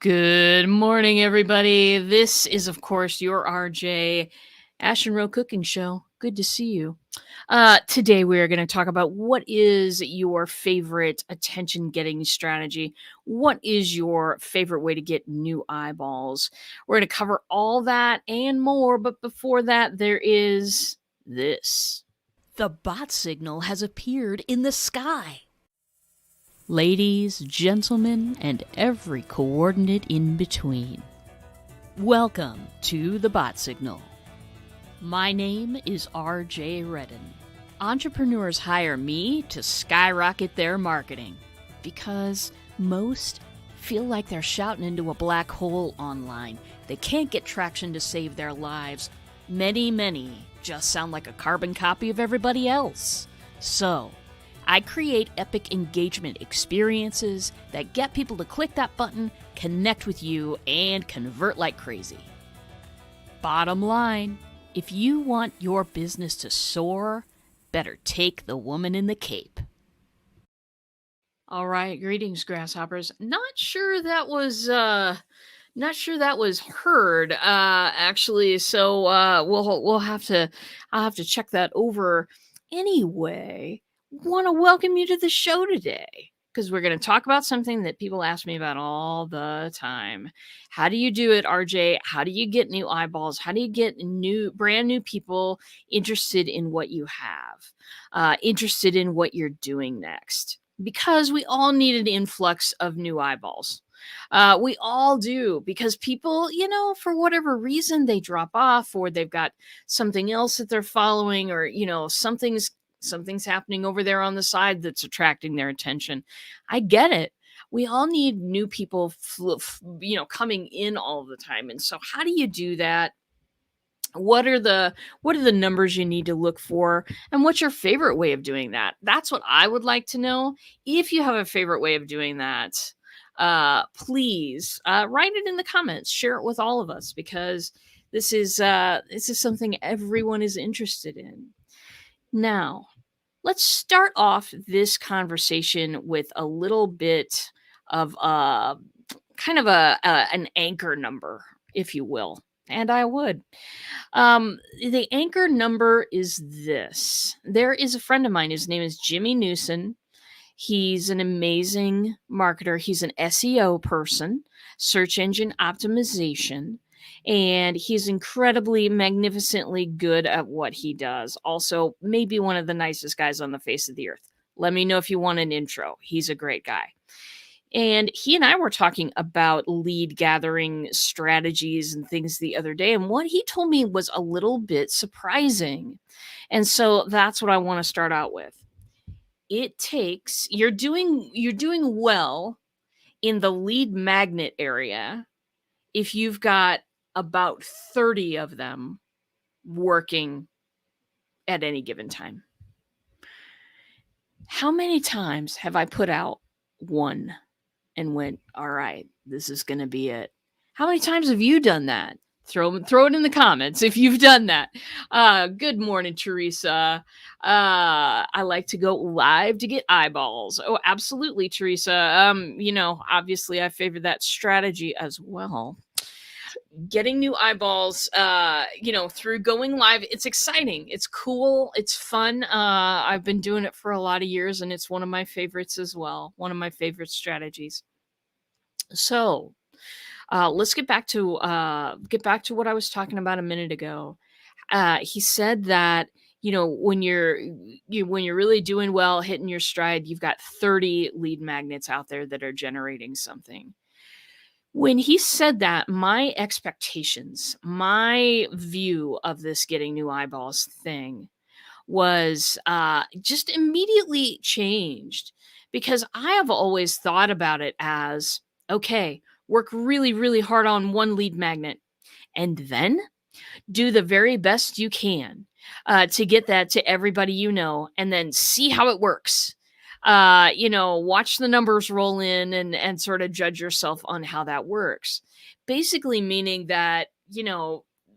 Good morning, everybody. This is, of course, your RJ Ash and Row Cooking Show. Good to see you. Today, we are going to talk about what is your favorite attention getting strategy? What is your favorite way to get new eyeballs? We're going to cover all that and more. But before that, there is this. The bot signal has appeared in the sky. Ladies, gentlemen, and every coordinate in between. Welcome to the Bot Signal. My name is RJ Redden. Entrepreneurs hire me to skyrocket their marketing because most feel like they're shouting into a black hole online. They can't get traction to save their lives. Many just sound like a carbon copy of everybody else. So, I create epic engagement experiences that get people to click that button, connect with you, and convert like crazy. Bottom line, if you want your business to soar, better take the woman in the cape. All right, greetings, grasshoppers. Not sure that was heard actually, so I'll have to check that over. Anyway, want to welcome you to the show today because we're going to talk about something that people ask me about all the time. How do you do it, RJ? How do you get new eyeballs? How do you get brand new people interested in what you have, interested in what you're doing next? Because we all need an influx of new eyeballs. We all do, because people, for whatever reason, they drop off, or they've got something else that they're following, or something's happening over there on the side that's attracting their attention. I get it. We all need new people, coming in all the time. And so, how do you do that? What are the numbers you need to look for, and what's your favorite way of doing that? That's what I would like to know. If you have a favorite way of doing that, please write it in the comments, share it with all of us, because this is something everyone is interested in. Now, let's start off this conversation with a little bit of kind of an anchor number, if you will. And I would. The anchor number is this. There is a friend of mine. His name is Jimmy Newson. He's an amazing marketer. He's an SEO person, search engine optimization, and he's incredibly, magnificently good at what he does. Also, maybe one of the nicest guys on the face of the earth. Let me know if you want an intro. He's a great guy. And he and I were talking about lead gathering strategies and things the other day. And what he told me was a little bit surprising. And so that's what I want to start out with. It takes, you're doing well in the lead magnet area if you've got about 30 of them working at any given time. How many times have I put out one and went, all right, this is going to be it? How many times have you done that? Throw it in the comments if you've done that. Good morning, Teresa. I like to go live to get eyeballs. Oh, absolutely, Teresa. Obviously I favor that strategy as well. Getting new eyeballs, through going live, it's exciting. It's cool. It's fun. I've been doing it for a lot of years, and it's one of my favorites as well. One of my favorite strategies. So, let's get back to what I was talking about a minute ago. He said that when you're really doing well, hitting your stride, you've got 30 lead magnets out there that are generating something. When he said that, my expectations, my view of this getting new eyeballs thing was just immediately changed, because I have always thought about it as, okay, work really, really hard on one lead magnet, and then do the very best you can to get that to everybody and then see how it works. Watch the numbers roll in and sort of judge yourself on how that works. Basically meaning that,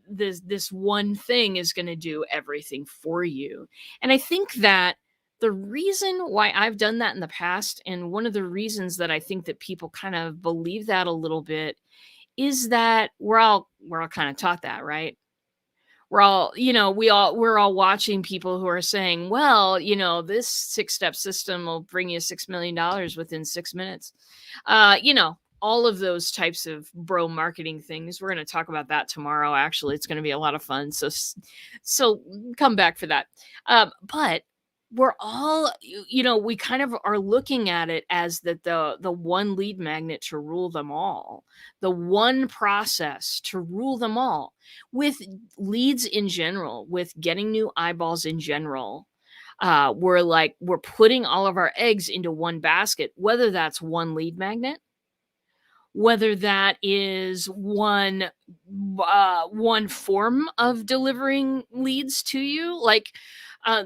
this one thing is going to do everything for you. And I think that The reason why I've done that in the past, and one of the reasons that I think that people kind of believe that a little bit, is that we're all kind of taught that, right? We're all, we're all watching people who are saying, well, this six-step system will bring you $6 million within 6 minutes. All of those types of bro marketing things. We're going to talk about that tomorrow. Actually, it's going to be a lot of fun. So come back for that. But we're all, we kind of are looking at it as that the one lead magnet to rule them all, the one process to rule them all. With leads in general, with getting new eyeballs in general, we're putting all of our eggs into one basket, whether that's one lead magnet, whether that is one form of delivering leads to you. Like,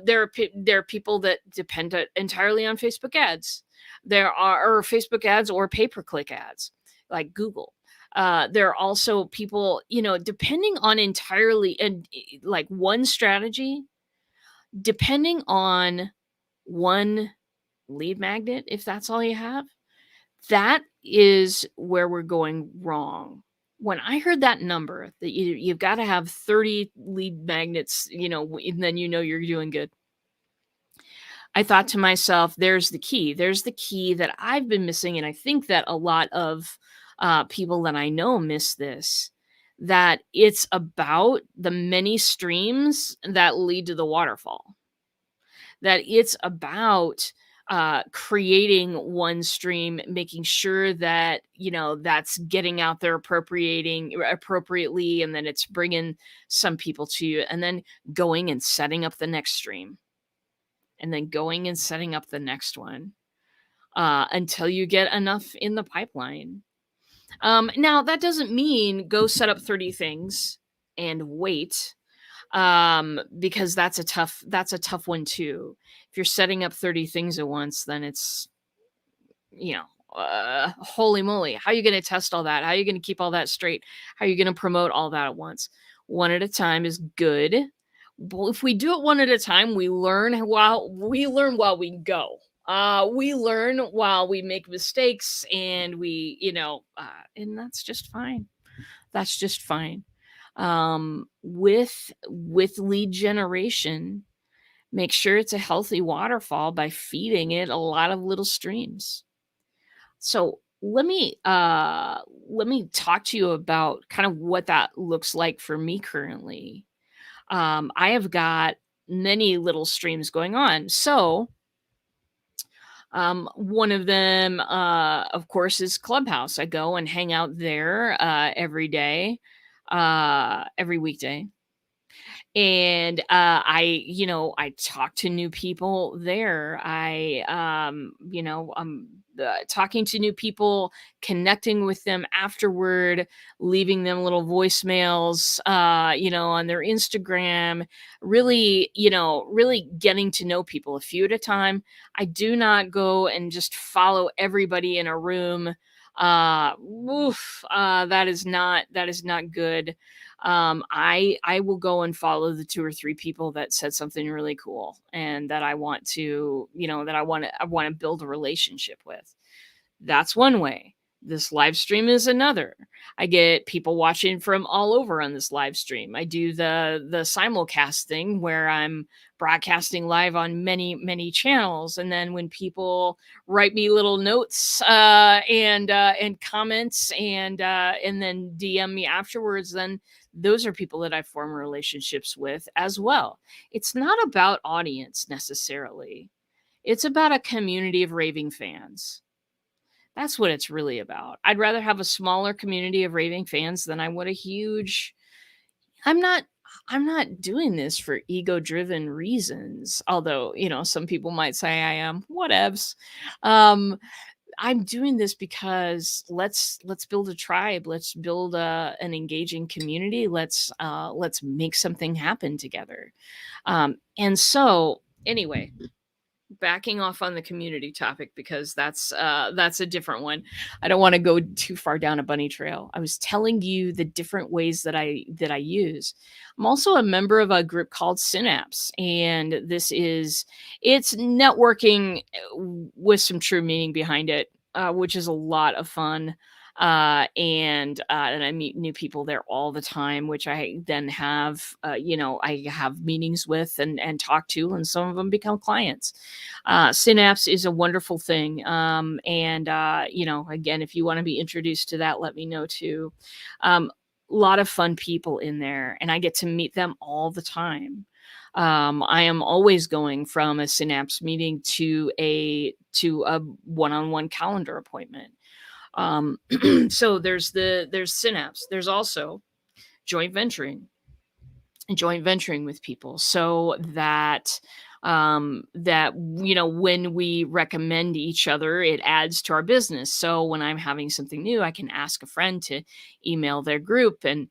there are people that depend entirely on Facebook ads. There are or Facebook ads or pay-per-click ads, like Google. There are also people, depending on entirely and like one strategy, depending on one lead magnet, if that's all you have, that is where we're going wrong. When I heard that number, that you've got to have 30 lead magnets, and then you're doing good. I thought to myself, there's the key. There's the key that I've been missing. And I think that a lot of people that I know miss this, that it's about the many streams that lead to the waterfall, that it's about creating one stream, making sure that that's getting out there appropriating appropriately, and then it's bringing some people to you, and then going and setting up the next stream, and then going and setting up the next one, until you get enough in the pipeline. Now that doesn't mean go set up 30 things and wait, because that's a tough one too. If you're setting up 30 things at once, then it's, holy moly, how are you going to test all that? How are you going to keep all that straight? How are you going to promote all that at once? One at a time is good. Well, if we do it one at a time, we learn while we go. We learn while we make mistakes, and and that's just fine. That's just fine. With lead generation, make sure it's a healthy waterfall by feeding it a lot of little streams. So let me talk to you about kind of what that looks like for me currently. I have got many little streams going on. So one of them, of course, is Clubhouse. I go and hang out there every day, every weekday. And I talk to new people there. I'm talking to new people, connecting with them afterward, leaving them little voicemails, on their Instagram, really getting to know people a few at a time. I do not go and just follow everybody in a room. That is not good. I will go and follow the two or three people that said something really cool, and that I want to, I want to build a relationship with. That's one way. This live stream is another. I get people watching from all over on this live stream. I do the simulcast thing where I'm broadcasting live on many channels, and then when people write me little notes, and comments, and then DM me afterwards, then those are people that I form relationships with as well. It's not about audience necessarily. It's about a community of raving fans. That's what it's really about. I'd rather have a smaller community of raving fans than I would a huge. I'm not I'm not doing this for ego-driven reasons, although, some people might say I am. Whatevs. Um I'm doing this because let's build a tribe. Let's build an engaging community. Let's make something happen together. And so anyway, backing off on the community topic because that's a different one. I don't want to go too far down a bunny trail. I was telling you the different ways that I use. I'm also a member of a group called Synapse, and it's networking with some true meaning behind it, which is a lot of fun. And I meet new people there all the time, which I then have, I have meetings with and talk to, and some of them become clients. Synapse is a wonderful thing. Again, if you want to be introduced to that, let me know too. A lot of fun people in there, and I get to meet them all the time. I am always going from a Synapse meeting to a one-on-one calendar appointment. Um, so there's Synapse. There's also joint venturing joint venturing with people so that when we recommend each other, it adds to our business. So when I'm having something new, I can ask a friend to email their group and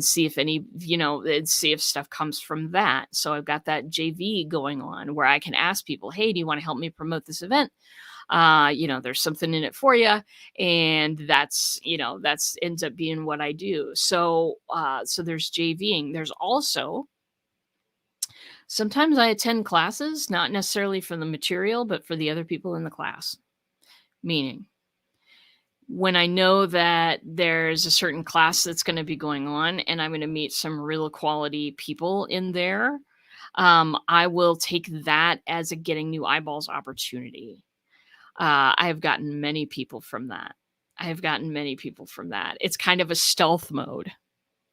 see if any, and see if stuff comes from that. So I've got that JV going on where I can ask people, hey, do you want to help me promote this event? There's something in it for you. And that's ends up being what I do. So there's JVing. There's also sometimes I attend classes, not necessarily for the material, but for the other people in the class. Meaning, when I know that there's a certain class that's going to be going on and I'm going to meet some real quality people in there, I will take that as a getting new eyeballs opportunity. I have gotten many people from that. It's kind of a stealth mode.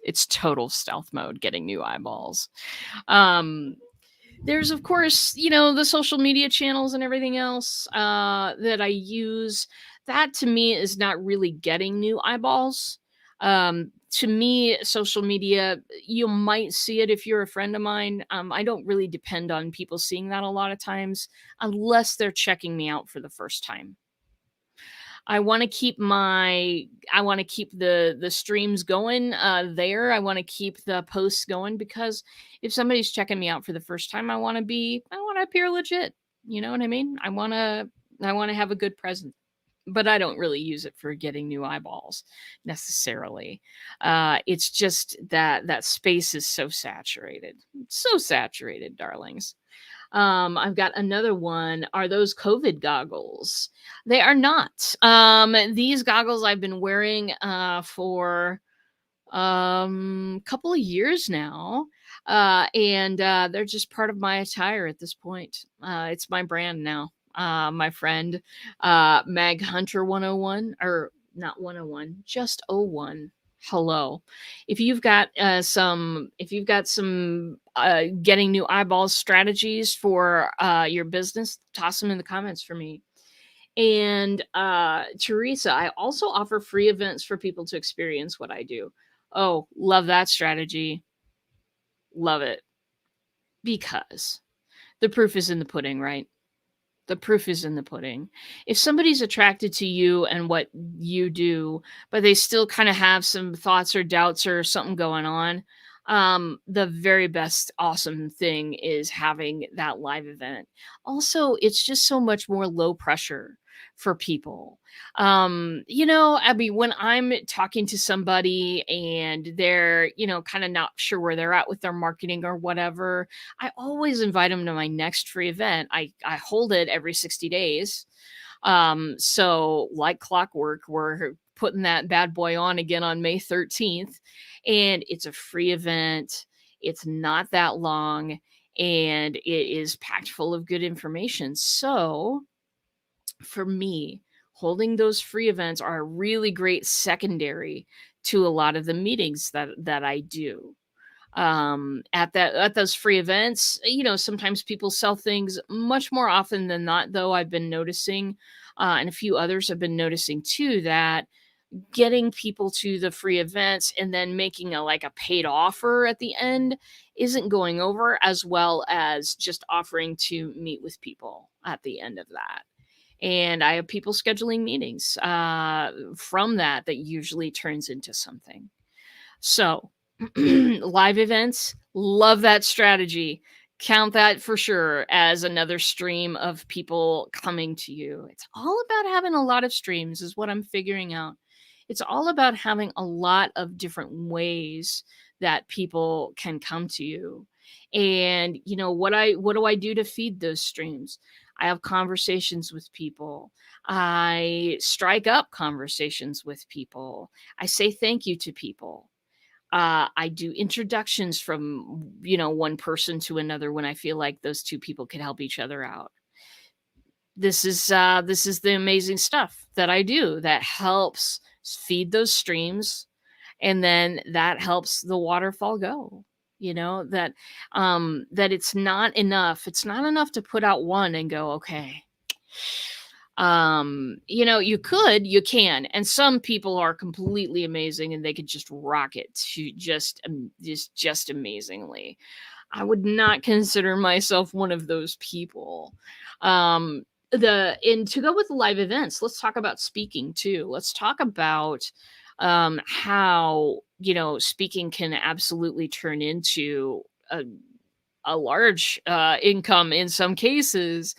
It's total stealth mode, getting new eyeballs. Um, there's, of course, the social media channels and everything else that I use. That to me is not really getting new eyeballs. To me, social media, you might see it if you're a friend of mine. I don't really depend on people seeing that a lot of times unless they're checking me out for the first time. I want to keep the streams going there. I want to keep the posts going because if somebody's checking me out for the first time, I want to appear legit. You know what I mean? I want to have a good presence. But I don't really use it for getting new eyeballs necessarily. It's just that space is so saturated, darlings. I've got another one. Are those COVID goggles? They are not. These goggles I've been wearing for couple of years now. And they're just part of my attire at this point. It's my brand now. My friend Mag Hunter 101, or not 101, just 01. Hello. If you've got some getting new eyeballs strategies for your business, toss them in the comments for me. And Teresa, I also offer free events for people to experience what I do. Oh, love that strategy. Love it. Because the proof is in the pudding, right? The proof is in the pudding. If somebody's attracted to you and what you do, but they still kind of have some thoughts or doubts or something going on, the very best awesome thing is having that live event. Also, it's just so much more low pressure for people. I mean, when I'm talking to somebody and they're, kind of not sure where they're at with their marketing or whatever, I always invite them to my next free event. I hold it every 60 days. So like clockwork, we're putting that bad boy on again on May 13th, and it's a free event. It's not that long, and it is packed full of good information. So for me, holding those free events are a really great secondary to a lot of the meetings that I do. At those free events, sometimes people sell things much more often than not, though I've been noticing, and a few others have been noticing too, that getting people to the free events and then making a paid offer at the end isn't going over as well as just offering to meet with people at the end of that. And I have people scheduling meetings from that usually turns into something. So live events, love that strategy. Count that for sure as another stream of people coming to you. It's all about having a lot of streams is what I'm figuring out. It's all about having a lot of different ways that people can come to you. And what do I do to feed those streams? I have conversations with people. I strike up conversations with people. I say thank you to people. I do introductions from, one person to another when I feel like those two people could help each other out. This is the amazing stuff that I do that helps feed those streams, and then that helps the waterfall go. That it's not enough. It's not enough to put out one and go, okay, you can, and some people are completely amazing and they could just rock it to just amazingly. I would not consider myself one of those people. The and to go with live events, let's talk about speaking too. Let's talk about how speaking can absolutely turn into a large income in some cases.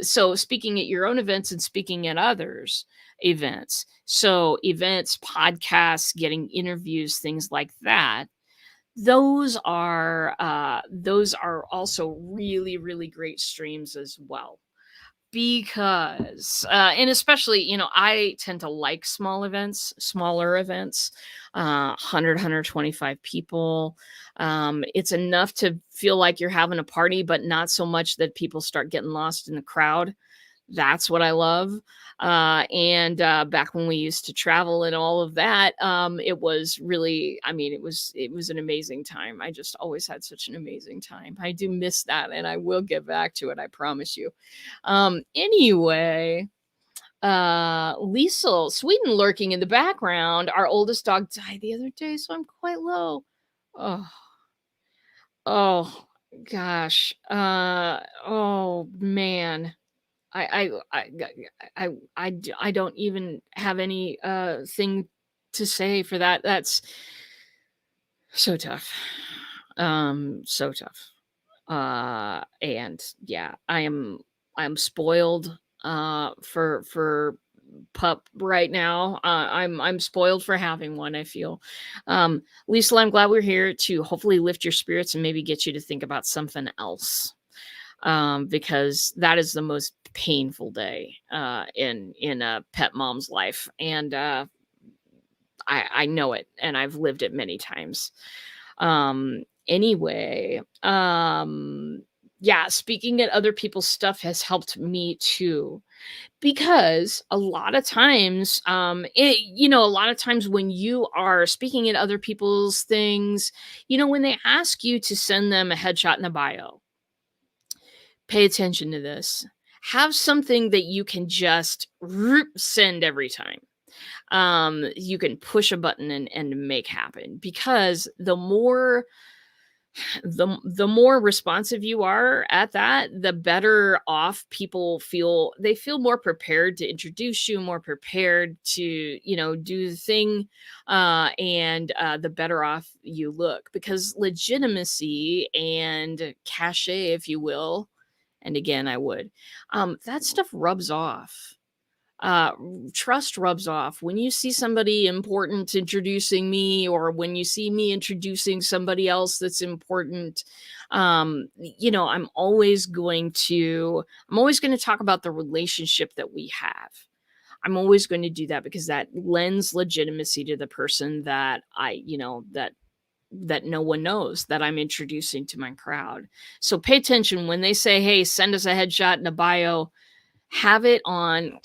So speaking at your own events and speaking at others events. So events, podcasts, getting interviews, things like that. Those are also really, really great streams as well, because and especially, I tend to like smaller events, 100 people. It's enough to feel like you're having a party, but not so much that people start getting lost in the crowd. That's what I love. And back when we used to travel and all of that, it was really, I mean, it was an amazing time. I just always had such an amazing time. I do miss that, and I will get back to it. I promise you. Anyway, Liesel, Sweden lurking in the background. Our oldest dog died the other day, so I'm quite low. Oh, oh, gosh. Oh man. I don't even have any thing to say for that. That's so tough. So tough. And yeah, I'm spoiled for pup right now. I'm spoiled for having one, I feel. Lisa, I'm glad we're here to hopefully lift your spirits and maybe get you to think about something else, because that is the most painful day in a pet mom's life, and I know it, and I've lived it many times. Anyway, yeah, speaking at other people's stuff has helped me too, because a lot of times, a lot of times when you are speaking at other people's things, when they ask you to send them a headshot and a bio, pay attention to this. Have something that you can just send every time. You can push a button and make happen, because the more responsive you are at that, the better off people feel. They feel more prepared to introduce you, more prepared to do the thing, and the better off you look, because legitimacy and cachet, if you will, and again, I would, that stuff rubs off. uh Trust rubs off when you see somebody important introducing me, or when you see me introducing somebody else that's important. I'm always going to talk about the relationship that we have. I'm always going to do that, because that lends legitimacy to the person that that no one knows that I'm introducing to my crowd. So pay attention when they say, hey, send us a headshot and a bio. Have it on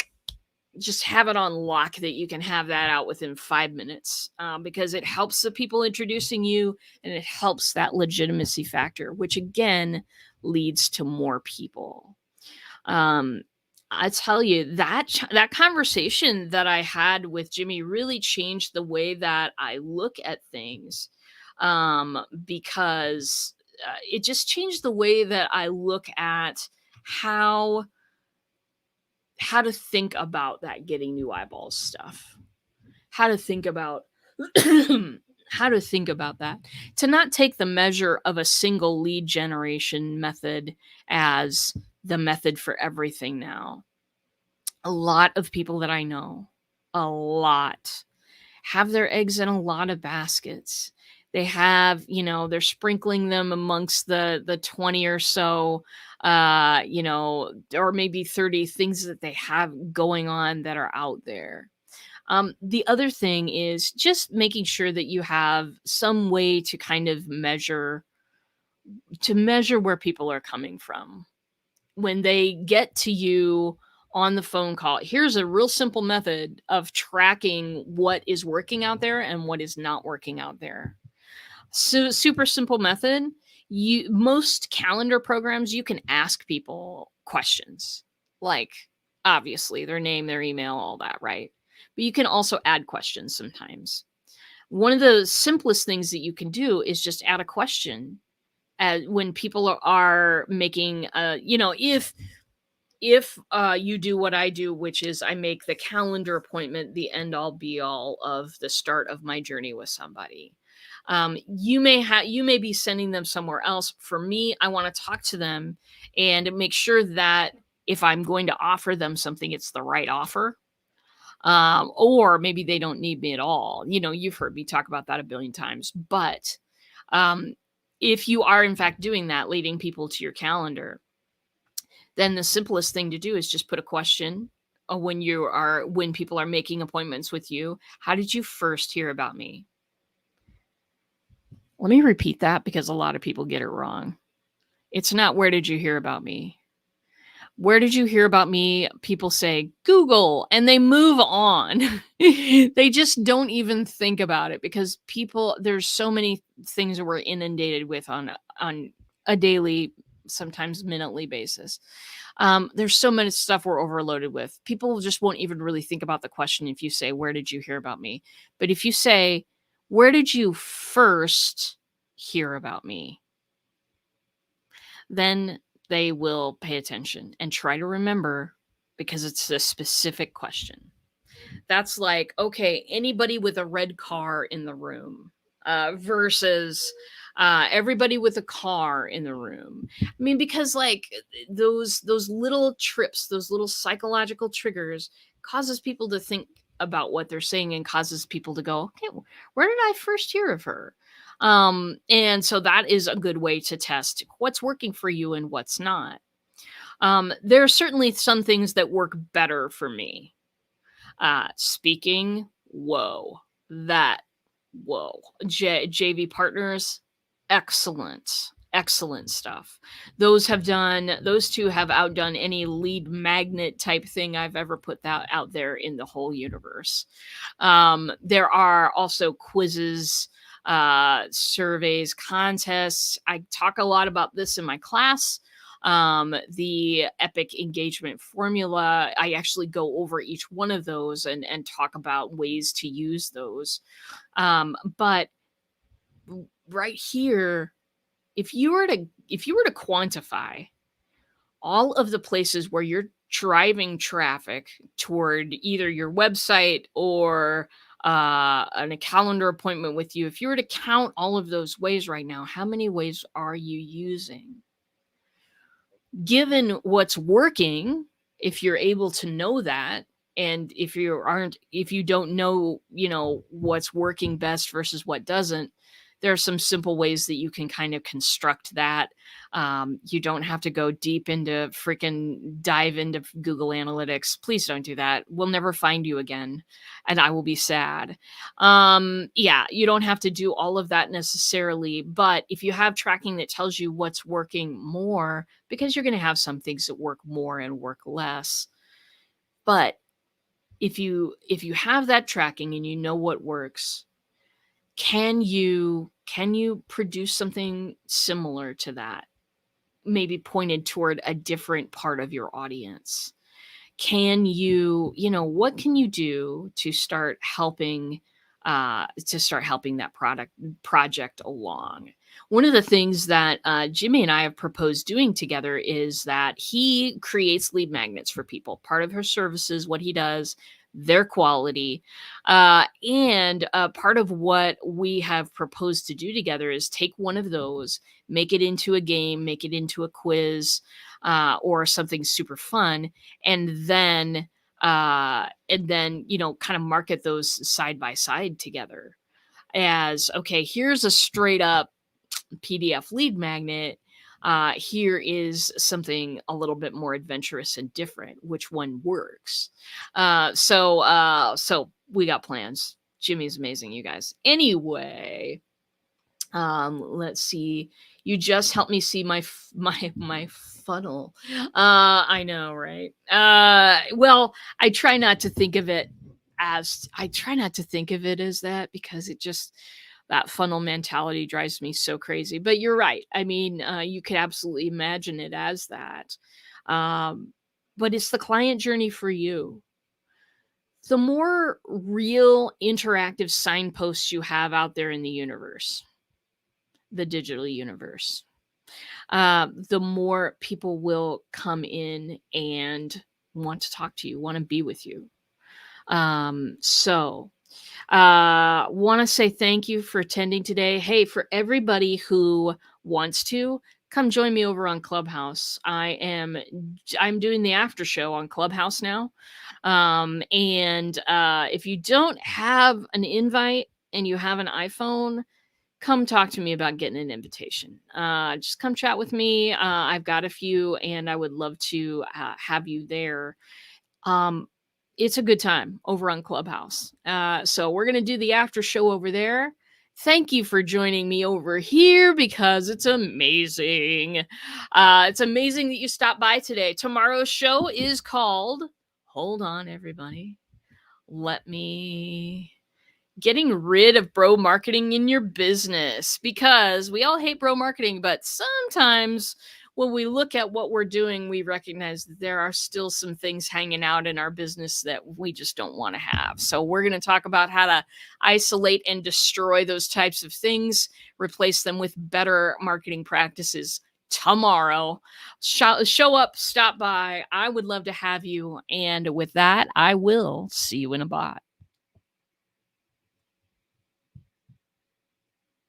just have it on lock that you can have that out within 5 minutes, because it helps the people introducing you, and it helps that legitimacy factor, which again leads to more people. um, I tell you that that conversation that I had with Jimmy really changed the way that I look at things, because it just changed the way that I look at how how to think about that getting new eyeballs stuff. How to think about how to think about that. To not take the measure of a single lead generation method as the method for everything now. A lot of people that I know, a lot, have their eggs in a lot of baskets. They have, they're sprinkling them amongst the 20 or so, or maybe 30 things that they have going on that are out there. The other thing is just making sure that you have some way to kind of measure where people are coming from when they get to you on the phone call. Here's a real simple method of tracking what is working out there and what is not working out there. So super simple method. Most calendar programs, you can ask people questions, like obviously their name, their email, all that, right? But you can also add questions sometimes. One of the simplest things that you can do is just add a question when people are making, if you do what I do, which is I make the calendar appointment the end all be all of the start of my journey with somebody. You may be sending them somewhere else. For me, I want to talk to them and make sure that if I'm going to offer them something, it's the right offer. Or maybe they don't need me at all. You've heard me talk about that a billion times. But um, if you are in fact doing that, leading people to your calendar, then the simplest thing to do is just put a question when people are making appointments with you. How did you first hear about me? Let me repeat that because a lot of people get it wrong. It's not where did you hear about me? Where did you hear about me? People say Google and they move on. They just don't even think about it because there's so many things that we're inundated with on a daily, sometimes minutely basis. There's so much stuff we're overloaded with. People just won't even really think about the question if you say, where did you hear about me? But if you say, where did you first hear about me? Then they will pay attention and try to remember because it's a specific question. That's like, okay, anybody with a red car in the room versus everybody with a car in the room. I mean, because like those little trips, those little psychological triggers causes people to think about what they're saying and causes people to go, okay, where did I first hear of her? And so that is a good way to test what's working for you and what's not. There are certainly some things that work better for me. Speaking, whoa, that, whoa. JV partners, excellent, excellent stuff. Those two have outdone any lead magnet type thing I've ever put that out there in the whole universe. There are also quizzes, surveys, contests. I talk a lot about this in my class. The epic engagement formula, I actually go over each one of those and talk about ways to use those. But right here, if you were to quantify all of the places where you're driving traffic toward either your website or a calendar appointment with you, if you were to count all of those ways right now, how many ways are you using? Given what's working, if you're able to know that, and if you don't know, what's working best versus what doesn't, there are some simple ways that you can kind of construct that. You don't have to go deep into dive into Google Analytics. Please don't do that. We'll never find you again, and I will be sad. Yeah, you don't have to do all of that necessarily, but if you have tracking that tells you what's working more, because you're going to have some things that work more and work less. But if you have that tracking and you know what works, can you produce something similar to that, maybe pointed toward a different part of your audience? Can what can you do to start helping that project along? One of the things that Jimmy and I have proposed doing together is that he creates lead magnets for people. Part of her services, what he does, their quality. And part of what we have proposed to do together is take one of those, make it into a game, make it into a quiz, or something super fun, and then kind of market those side by side together as, okay, here's a straight up PDF lead magnet. Here is something a little bit more adventurous and different. Which one works? So we got plans. Jimmy's amazing, you guys. Anyway, let's see. You just helped me see my funnel. I know, right? Well, I try not to think of it as that, because it just, that funnel mentality drives me so crazy. But you're right. I mean, you could absolutely imagine it as that. Um, but it's the client journey for you. The more real interactive signposts you have out there in the universe, the digital universe, the more people will come in and want to talk to you, want to be with you. So want to say thank you for attending today. Hey, for everybody who wants to come join me over on Clubhouse, I'm doing the after show on Clubhouse now. And if you don't have an invite and you have an iPhone, come talk to me about getting an invitation. Just come chat with me. I've got a few, and I would love to have you there. It's a good time over on Clubhouse. So we're going to do the after show over there. Thank you for joining me over here, because it's amazing. It's amazing that you stopped by today. Tomorrow's show is called, hold on, everybody. Let me, getting rid of bro marketing in your business, because we all hate bro marketing, but sometimes when we look at what we're doing, we recognize that there are still some things hanging out in our business that we just don't want to have. So we're going to talk about how to isolate and destroy those types of things, replace them with better marketing practices tomorrow. Show up, stop by. I would love to have you. And with that, I will see you in a bot.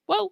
Whoa.